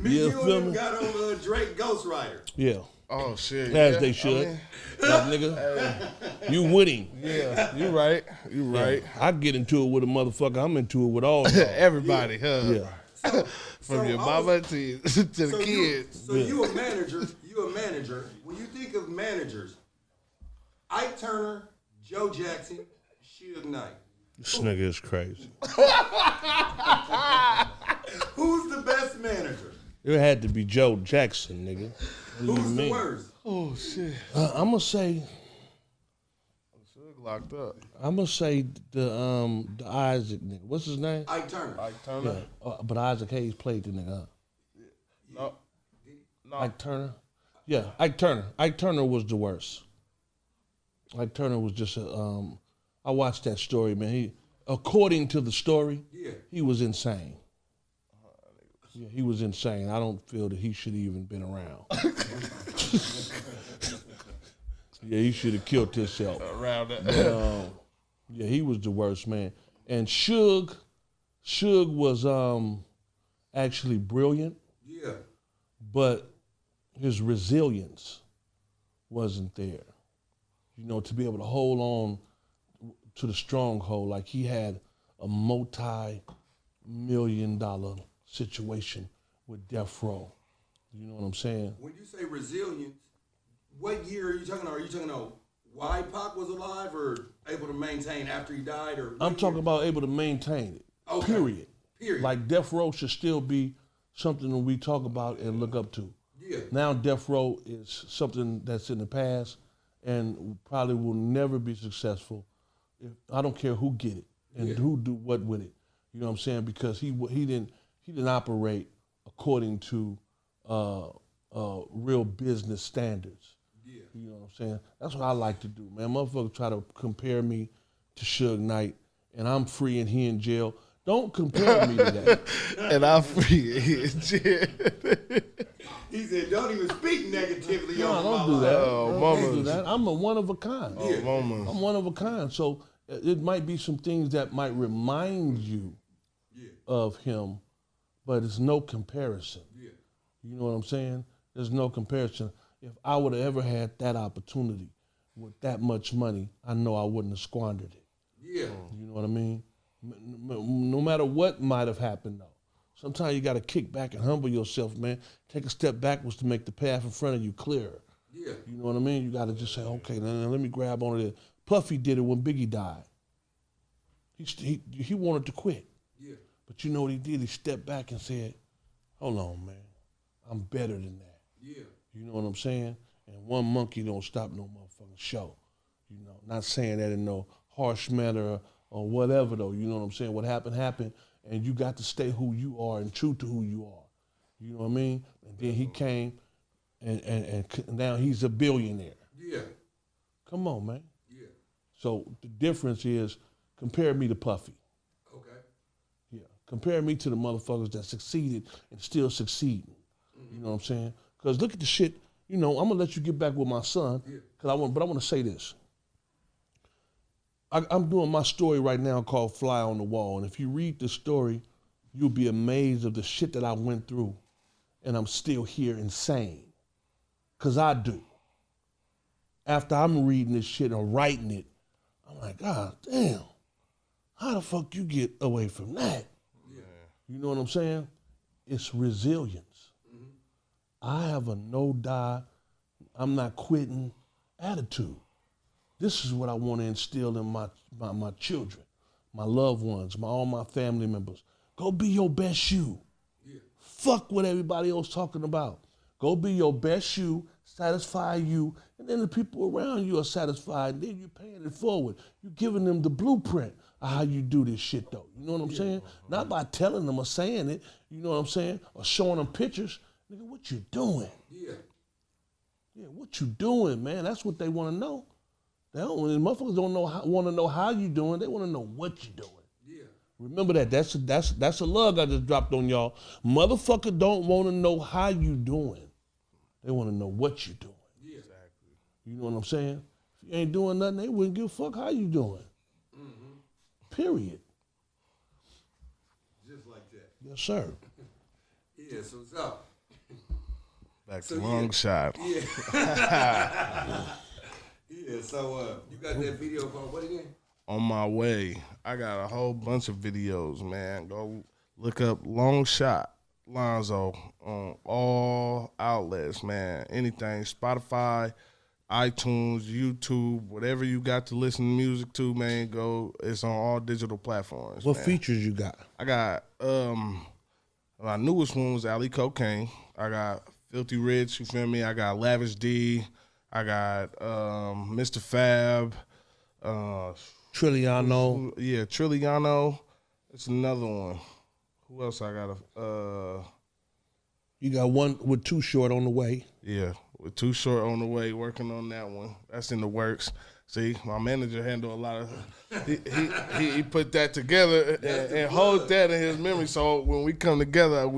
Speaker 1: Me, you and him got on Drake Ghostwriter.
Speaker 3: Yeah.
Speaker 2: Oh shit.
Speaker 3: As they should. Nigga. You with him.
Speaker 2: Yeah, you right. You right.
Speaker 3: I get into it with a motherfucker. I'm into it with all y'all.
Speaker 2: Everybody, huh?
Speaker 3: Yeah.
Speaker 2: From your mama to the kids.
Speaker 1: So you a manager. You a manager. When you think of managers, Ike Turner, Joe Jackson, Suge Knight.
Speaker 3: This nigga is crazy.
Speaker 1: Who's the best manager?
Speaker 3: It had to be Joe Jackson, nigga.
Speaker 1: Who's the worst?
Speaker 2: Oh shit.
Speaker 3: I'm gonna say.
Speaker 2: Suge locked up.
Speaker 3: I'm gonna say the Isaac nigga. What's his name?
Speaker 1: Ike Turner.
Speaker 2: Ike Turner.
Speaker 3: Yeah. But Isaac Hayes played the nigga.
Speaker 2: No.
Speaker 3: Ike Turner. Yeah, Ike Turner. Ike Turner was the worst. Ike Turner was just a. I watched that story, man. According to the story, he was insane. Yeah, he was insane. I don't feel that he should have even been around. Yeah, he should have killed himself.
Speaker 2: Around that.
Speaker 3: Yeah, he was the worst, man. And Suge was actually brilliant.
Speaker 1: Yeah.
Speaker 3: But his resilience wasn't there. You know, to be able to hold on to the stronghold, like he had a multi-million-dollar situation with Death Row. You know what I'm saying?
Speaker 1: When you say resilience, what year are you talking about? Are you talking about why Pac was alive or able to maintain after he died? Or
Speaker 3: I'm talking about able to maintain it. Okay. Period. Like Death Row should still be something that we talk about and look up to.
Speaker 1: Yeah.
Speaker 3: Now Death Row is something that's in the past and probably will never be successful. I don't care who get it and who do what with it. You know what I'm saying? Because he didn't operate according to real business standards. Yeah. You know what I'm saying? That's what I like to do, man. Motherfuckers try to compare me to Suge Knight, and I'm free and he in jail. Don't compare me to that.
Speaker 2: And I'm free and he in jail.
Speaker 1: He said, don't even speak negatively on
Speaker 3: don't do that. Don't do that. I'm a one of a kind. I'm one of a kind. So it might be some things that might remind you of him, but it's no comparison. Yeah. You know what I'm saying? There's no comparison. If I would have ever had that opportunity with that much money, I know I wouldn't have squandered it.
Speaker 1: Yeah.
Speaker 3: You know what I mean? No matter what might have happened, though. Sometimes you got to kick back and humble yourself, man. Take a step backwards to make the path in front of you clearer. Yeah. You know what I mean? You got to just say, okay, now let me grab onto it. Puffy did it when Biggie died. He wanted to quit. Yeah. But you know what he did? He stepped back and said, hold on, man. I'm better than that. Yeah. You know what I'm saying? And one monkey don't stop no motherfucking show. You know, not saying that in no harsh manner or whatever, though. You know what I'm saying? What happened, and you got to stay who you are and true to who you are. You know what I mean? And then he came, and now he's a billionaire. Yeah. Come on, man. Yeah. So the difference is, compare me to Puffy. Okay. Yeah. Compare me to the motherfuckers that succeeded and still succeeding. Mm-hmm. You know what I'm saying? Because look at the shit. You know, I'm gonna let you get back with my son. Yeah. But I want to say this. I'm doing my story right now called Fly on the Wall. And if you read the story, you'll be amazed of the shit that I went through. And I'm still here insane. Because I do. After I'm reading this shit and writing it, I'm like, God damn, how the fuck you get away from that? Yeah. You know what I'm saying? It's resilience. Mm-hmm. I have a no-die, I'm not quitting attitude. This is what I want to instill in my children, my loved ones, all my family members. Go be your best you. Yeah. Fuck what everybody else talking about. Go be your best you, satisfy you, and then the people around you are satisfied, and then you're paying it forward. You're giving them the blueprint of how you do this shit, though. You know what I'm saying? Not by telling them or saying it, you know what I'm saying? Or showing them pictures. Nigga, what you doing? Yeah. Yeah, what you doing, man? That's what they want to know. Motherfuckers don't want to know how you doing. They want to know what you doing. Yeah. Remember that. That's a lug I just dropped on y'all. Motherfucker don't want to know how you doing. They want to know what you doing. Yeah. Exactly. You know what I'm saying? If you ain't doing nothing, they wouldn't give a fuck how you doing. Mm-hmm. Period.
Speaker 1: Just like that.
Speaker 3: Yes, sir.
Speaker 1: Yeah. So
Speaker 2: Back to LongShot.
Speaker 1: Yeah. Yeah, so you got that video called what again?
Speaker 2: On My Way. I got a whole bunch of videos, man. Go look up LongShot Lonzo on all outlets, man. Anything, Spotify, iTunes, YouTube, whatever you got to listen to music to, man, go. It's on all digital platforms.
Speaker 3: What
Speaker 2: man.
Speaker 3: features you got?
Speaker 2: I got my newest one was Ali Cocaine. I got Filthy Rich, you feel me? I got Lavish D. I got Mr. Fab.
Speaker 3: Trilliano.
Speaker 2: Yeah, Trilliano. It's another one. Who else I got?
Speaker 3: You got one with Too Short on the way.
Speaker 2: Yeah, with Too Short on the way, working on that one. That's in the works. See, my manager handled a lot of. He put that together and hold that in his memory. So when we come together,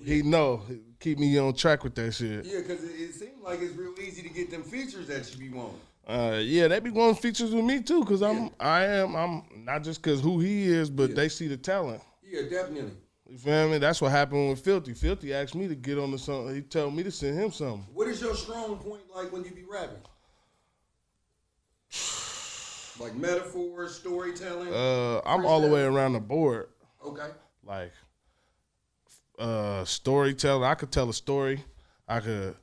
Speaker 2: he know keep me on track with that shit.
Speaker 1: Yeah, because it seems like it's real easy to get them features that you be wanting.
Speaker 2: Yeah, they be wanting features with me too, cause I'm not just cause who he is, but they see the talent.
Speaker 1: Yeah, definitely.
Speaker 2: You feel me? That's what happened with Filthy. Filthy asked me to get on the something. He told me to send him something.
Speaker 1: What is your strong point like when you be rapping? Like metaphors, storytelling?
Speaker 2: I'm all the way around the board.
Speaker 1: Okay.
Speaker 2: Like storytelling. I could tell a story. I could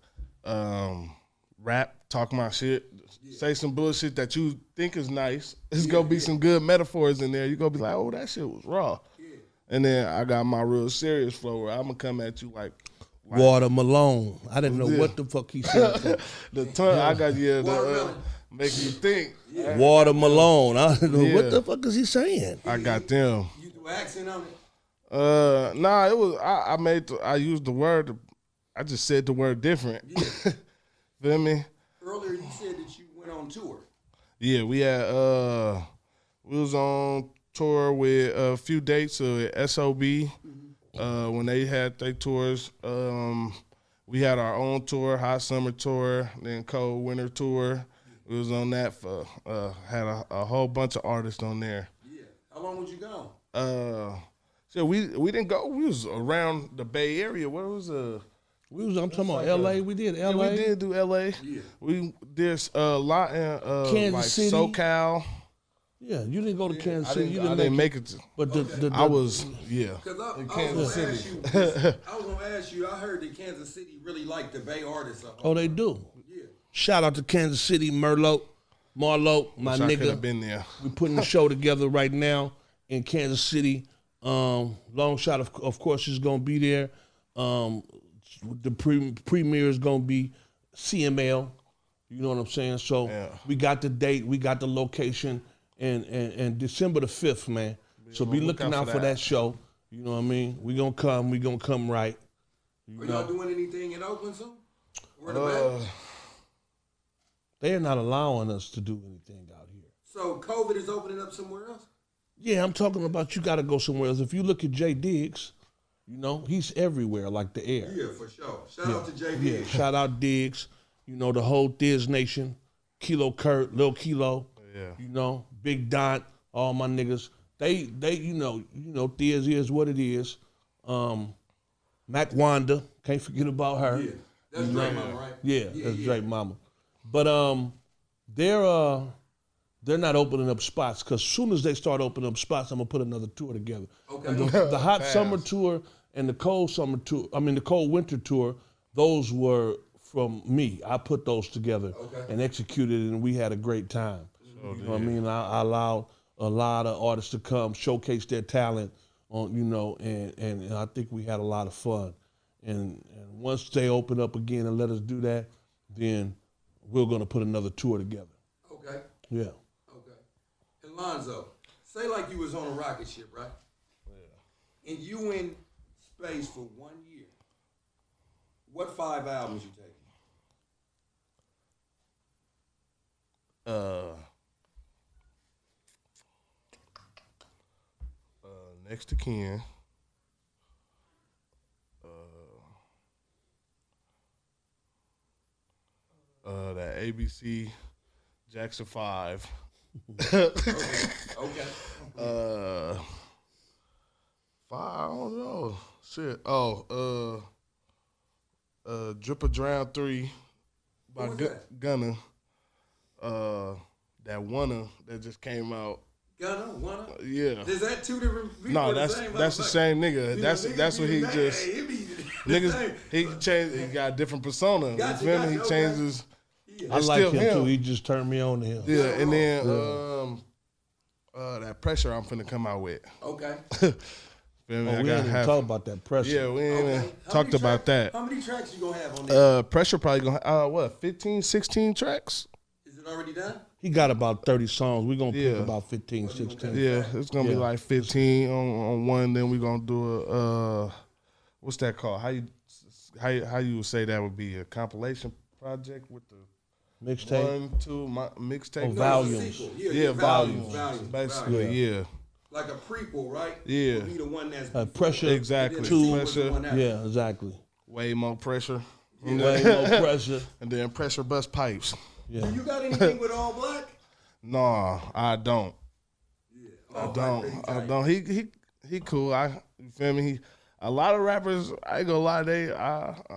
Speaker 2: rap, talk my shit, say some bullshit that you think is nice. It's gonna be some good metaphors in there. You're gonna be like, oh, that shit was raw. Yeah. And then I got my real serious flow where I'm gonna come at you like
Speaker 3: Watermelon. I didn't know what the fuck he said.
Speaker 2: the tongue. I got make you think.
Speaker 3: Yeah. Watermelon. I don't know what the fuck is he saying.
Speaker 2: I got them.
Speaker 1: You do accent on it?
Speaker 2: Nah, it was I used the word. I just said the word different. Yeah. Feel me?
Speaker 1: Earlier you said that you went on tour.
Speaker 2: Yeah, we was on tour with a few dates at SOB. When they had their tours, we had our own tour, hot summer tour, then cold winter tour. We was on that for had a whole bunch of artists on there.
Speaker 1: Yeah. How long was you gone?
Speaker 2: So we didn't go. We was around the Bay Area. Where was
Speaker 3: I'm talking about LA. We did LA.
Speaker 2: Yeah, we did do LA. Yeah. We did a lot in
Speaker 3: Kansas
Speaker 2: like
Speaker 3: City.
Speaker 2: SoCal.
Speaker 3: Yeah, you didn't go to Kansas City.
Speaker 2: I didn't make it.
Speaker 3: But
Speaker 2: I was in
Speaker 1: Kansas City. I was gonna ask you. I heard that Kansas City really liked the Bay artists.
Speaker 3: Oh, they do.
Speaker 1: Yeah.
Speaker 3: Shout out to Kansas City, Marlo, my nigga.
Speaker 2: I could have been there.
Speaker 3: We putting the show together right now in Kansas City. LongShot, of course, is gonna be there. The premiere is gonna be CML. You know what I'm saying? So we got the date, we got the location, and December the 5th, man. So be looking out for that show. You know what I mean? We gonna come right.
Speaker 1: Are y'all doing anything in Oakland soon?
Speaker 3: They're not allowing us to do anything out here.
Speaker 1: So COVID is opening up somewhere else?
Speaker 3: Yeah, I'm talking about you got to go somewhere else. If you look at Jay Diggs, you know, he's everywhere like the air.
Speaker 1: Yeah, for sure. Shout out to Jay Diggs.
Speaker 3: Yeah, shout out Diggs. You know, the whole Thiz Nation, Kilo Kurt, Lil Kilo, you know, Big Dot, all my niggas. They you know, Thiz is what it is. Mac Wanda, can't forget about her.
Speaker 1: Yeah, that's Drake Mama, right?
Speaker 3: Yeah, that's Drake Mama. But they're not opening up spots because as soon as they start opening up spots, I'm gonna put another tour together. Okay. And the hot summer tour and the cold summer tour, the cold winter tour, those were from me. I put those together and executed it, and we had a great time. You know what I mean? I allowed a lot of artists to come showcase their talent on, you know, and I think we had a lot of fun. And once they open up again and let us do that, then we're gonna put another tour together.
Speaker 1: Okay.
Speaker 3: Yeah.
Speaker 1: Lonzo, say like you was on a rocket ship, right? Yeah. And you in space for 1 year. What 5 albums you taking?
Speaker 2: Next to Ken. That ABC Jackson 5.
Speaker 1: Okay.
Speaker 2: 5, I don't know. Shit. Drip or Drown 3 by Gunna. That Wanna that just came out.
Speaker 1: Gunna, Wanna?
Speaker 2: Yeah.
Speaker 1: Is that two different people?
Speaker 2: No, that's the same nigga. That's what he just niggas. He changed. He got a different persona. You feel me? He changes.
Speaker 3: I like him too. He just turned me on to him.
Speaker 2: Yeah, and then that Pressure I'm finna come out with.
Speaker 1: Okay.
Speaker 3: We ain't even talk about that Pressure.
Speaker 2: Yeah, we ain't even talked about that.
Speaker 1: How many tracks you gonna have on there?
Speaker 2: Pressure probably gonna 15, 16 tracks.
Speaker 1: Is it already done?
Speaker 3: He got about 30 songs. We're gonna pick about 15, 16.
Speaker 2: Yeah, it's gonna be like 15 on one. Then we're gonna do a what's that called? How you would say that would be a compilation project with the
Speaker 3: mixtape?
Speaker 2: 1, 2 mixtape.
Speaker 3: Volumes.
Speaker 2: Yeah, volumes. Basically, yeah.
Speaker 1: Like a prequel, right?
Speaker 2: Yeah.
Speaker 1: Would be the one that's
Speaker 3: Pressure.
Speaker 2: Exactly.
Speaker 3: Pressure. Yeah, exactly.
Speaker 2: Way more pressure.
Speaker 3: Way more pressure.
Speaker 2: And then Pressure Bust Pipes.
Speaker 3: Yeah.
Speaker 1: Do you got anything with All Black?
Speaker 2: No, I don't.
Speaker 1: Yeah.
Speaker 2: I don't. He cool. You feel me? A lot of rappers, I ain't gonna lie,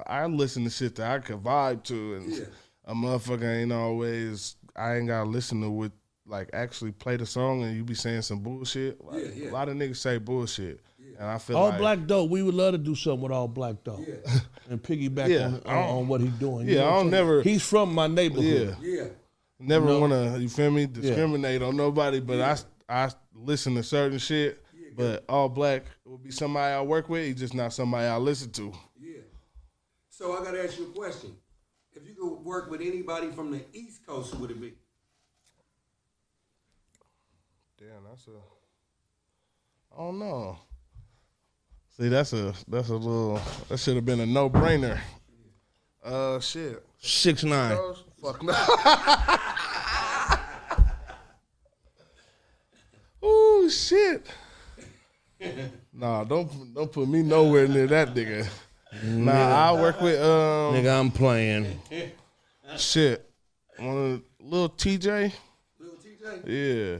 Speaker 2: I listen to shit that I can vibe to, and a motherfucker ain't always. I ain't gotta listen to what like actually play the song, and you be saying some bullshit. Like, a lot of niggas say bullshit, and I feel
Speaker 3: All
Speaker 2: like
Speaker 3: Black though. We would love to do something with All Black though, and piggyback on what he's doing.
Speaker 2: Yeah, I don't never.
Speaker 3: He's from my neighborhood.
Speaker 1: Yeah.
Speaker 2: Never wanna, you feel me, discriminate on nobody, but I listen to certain shit. But All Black will be somebody I work with. He's just not somebody I listen to.
Speaker 1: Yeah. So I gotta ask you a question. If you could work with anybody from the East Coast, who would it be?
Speaker 2: Damn, I don't know. See, that's a little. That should have been a no-brainer. Shit.
Speaker 3: 6ix9ine.
Speaker 2: Fuck no. Ooh, shit. Nah, don't put me nowhere near that nigga. Nah, I work with
Speaker 3: Nigga, I'm playing.
Speaker 2: Shit. Little TJ.
Speaker 1: Little TJ?
Speaker 2: Yeah.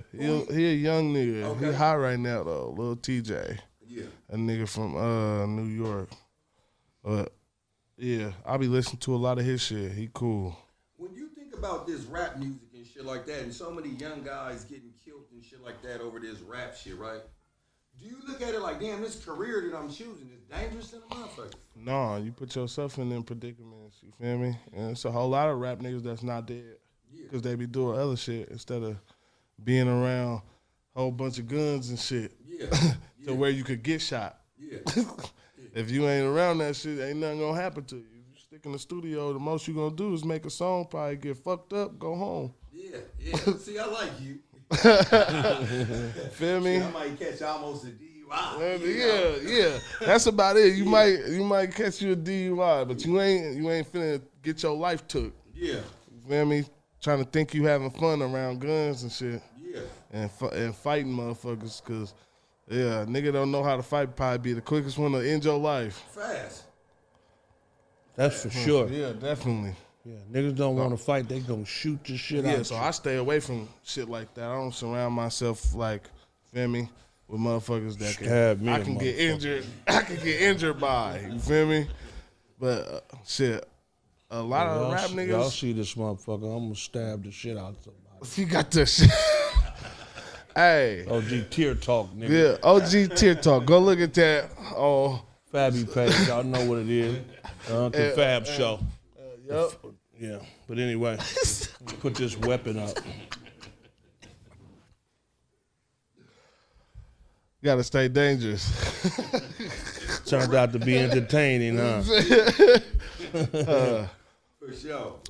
Speaker 2: He a young nigga.
Speaker 1: Okay.
Speaker 2: He hot right now though. Little TJ.
Speaker 1: Yeah.
Speaker 2: A nigga from New York. But yeah, I be listening to a lot of his shit. He cool.
Speaker 1: When you think about this rap music and shit like that, and so many young guys getting killed and shit like that over this rap shit, right? Do you look at it like, damn, this career that I'm choosing is dangerous in a motherfucker?
Speaker 2: No, you put yourself in them predicaments, you feel me? And it's a whole lot of rap niggas that's not dead. Because they be doing other shit instead of being around a whole bunch of guns and shit. To where you could get shot. If you ain't around that shit, ain't nothing gonna happen to you. You stick in the studio, the most you gonna do is make a song, probably get fucked up, go home.
Speaker 1: See, I like you.
Speaker 2: Feel me?
Speaker 1: I might catch almost a DUI.
Speaker 2: Yeah. That's about it. You might catch you a DUI, but you ain't finna get your life took.
Speaker 1: Yeah.
Speaker 2: You feel me? Trying to think you having fun around guns and shit.
Speaker 1: Yeah.
Speaker 2: And fighting motherfuckers, cause nigga don't know how to fight. Probably be the quickest one to end your life.
Speaker 1: Fast.
Speaker 3: That's for sure.
Speaker 2: Yeah, definitely.
Speaker 3: Yeah, niggas don't want to fight. They gonna shoot the shit out.
Speaker 2: Yeah, so I stay away from shit like that. I don't surround myself like, feel me, with motherfuckers that I can get injured. I can get injured by. You feel me? But shit, a lot of rap niggas.
Speaker 3: Y'all see this motherfucker? I'm gonna stab the shit out of somebody.
Speaker 2: You got this shit. Hey.
Speaker 3: OG Tear Talk, nigga.
Speaker 2: Yeah, OG Tear Talk. Go look at that. Oh,
Speaker 3: Fabby page. Y'all know what it is. Uncle Fab Show.
Speaker 2: Yep.
Speaker 3: Yeah, but anyway, put this weapon up.
Speaker 2: You gotta stay dangerous.
Speaker 3: Turned out to be entertaining, huh?
Speaker 1: For sure.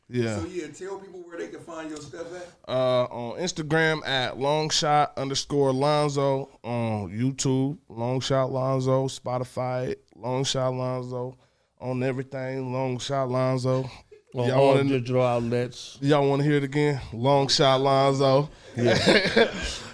Speaker 2: Yeah.
Speaker 1: So tell people where they can find your stuff at.
Speaker 2: On Instagram at LongShot_Lonzo. On YouTube, LongShot Lonzo. Spotify, LongShot Lonzo. On everything, LongShot Lonzo.
Speaker 3: On all digital outlets.
Speaker 2: Y'all want to hear it again? LongShot Lonzo.
Speaker 3: Yeah.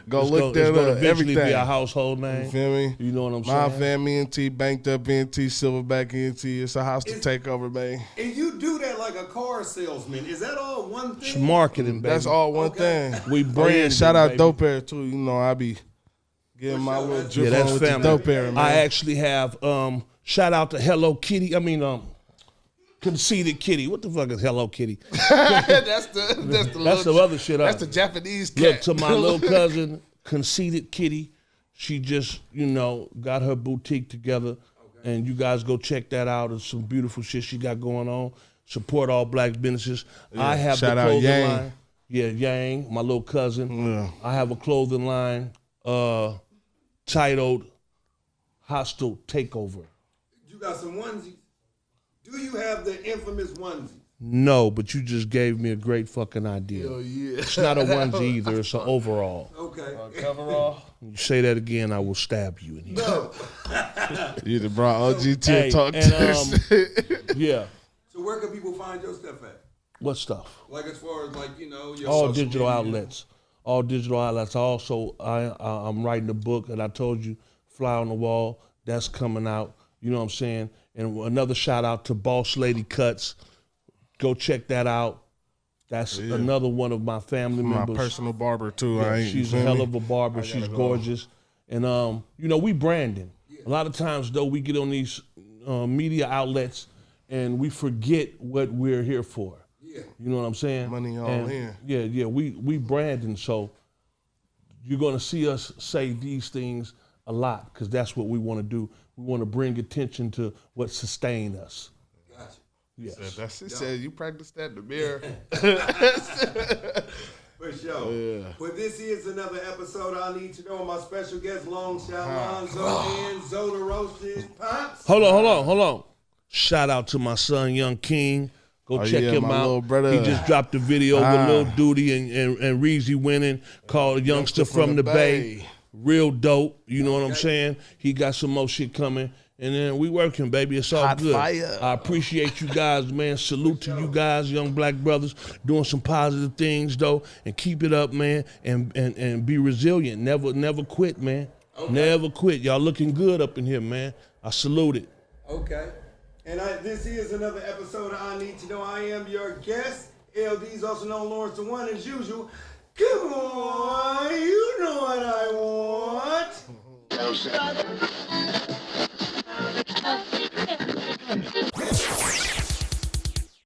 Speaker 2: Go look that up.
Speaker 3: It's gonna eventually
Speaker 2: everything.
Speaker 3: be a household name.
Speaker 2: You feel me?
Speaker 3: You know what I'm saying?
Speaker 2: My family ENT, banked up ENT, silverback ENT. It's a house to take over, baby.
Speaker 1: And you do that like a car salesman. Is that all one thing?
Speaker 3: It's marketing, baby.
Speaker 2: That's all one thing.
Speaker 3: We brand.
Speaker 2: Shout out Dope Air too. You know I be getting my little drip on with the Dope Air, man.
Speaker 3: I actually have shout out to Hello Kitty. Conceited Kitty. What the fuck is Hello Kitty?
Speaker 2: That's the
Speaker 3: other shit.
Speaker 2: That's the Japanese cat.
Speaker 3: Look, to my little cousin, Conceited Kitty. She just, got her boutique together. Okay. And you guys go check that out. It's some beautiful shit she got going on. Support all black businesses. Yeah. I have the clothing line. Yeah, Yang, my little cousin. Yeah. I have a clothing line titled Hostile Takeover.
Speaker 1: You got some onesies? Do you have the infamous onesie?
Speaker 3: No, but you just gave me a great fucking idea.
Speaker 2: Hell yeah.
Speaker 3: It's not a onesie either. It's an overall.
Speaker 1: Okay.
Speaker 2: Coverall.
Speaker 3: You say that again, I will stab you in here.
Speaker 1: No.
Speaker 2: You either brought OG to talk to us.
Speaker 3: Yeah.
Speaker 1: So where can people find your stuff at?
Speaker 3: What stuff?
Speaker 1: Like as far as your
Speaker 3: all digital outlets. All digital outlets. Also, I'm writing a book, and I told you, Fly on the Wall. That's coming out. You know what I'm saying? And another shout out to Boss Lady Cuts. Go check that out. That's another one of my family members.
Speaker 2: My personal barber too.
Speaker 3: Yeah, she's a hell of a barber. She's gorgeous. And we branding. Yeah. A lot of times though, we get on these media outlets and we forget what we're here for. Yeah. You know what I'm saying?
Speaker 2: Money all in.
Speaker 3: Yeah. We branding. So you're gonna see us say these things a lot because that's what we want to do. We want to bring attention to what sustain us.
Speaker 1: Gotcha.
Speaker 3: Yes.
Speaker 2: That's it. Said you practiced that in the mirror.
Speaker 1: For sure. Yeah. Well, this is another episode I Need to Know. My special guest, LongShot, Lonzo, and Zoda Roasted Pops.
Speaker 3: Hold on. Shout out to my son, Young King. Go check him out. He just dropped a video with Lil Duty and Reezy winning called Youngster from the Bay. Real dope. You know what I'm saying? He got some more shit coming. And then we working, baby. It's all good. Fire. I appreciate you guys, man. Salute to you guys, young black brothers, doing some positive things, though. And keep it up, man. And be resilient. Never quit, man. Okay. Never quit. Y'all looking good up in here, man. I salute it.
Speaker 1: Okay. And this is another episode of I Need to Know. I am your guest, L-Deez, also known Lawrence the One, as usual. Come on, you know what I want.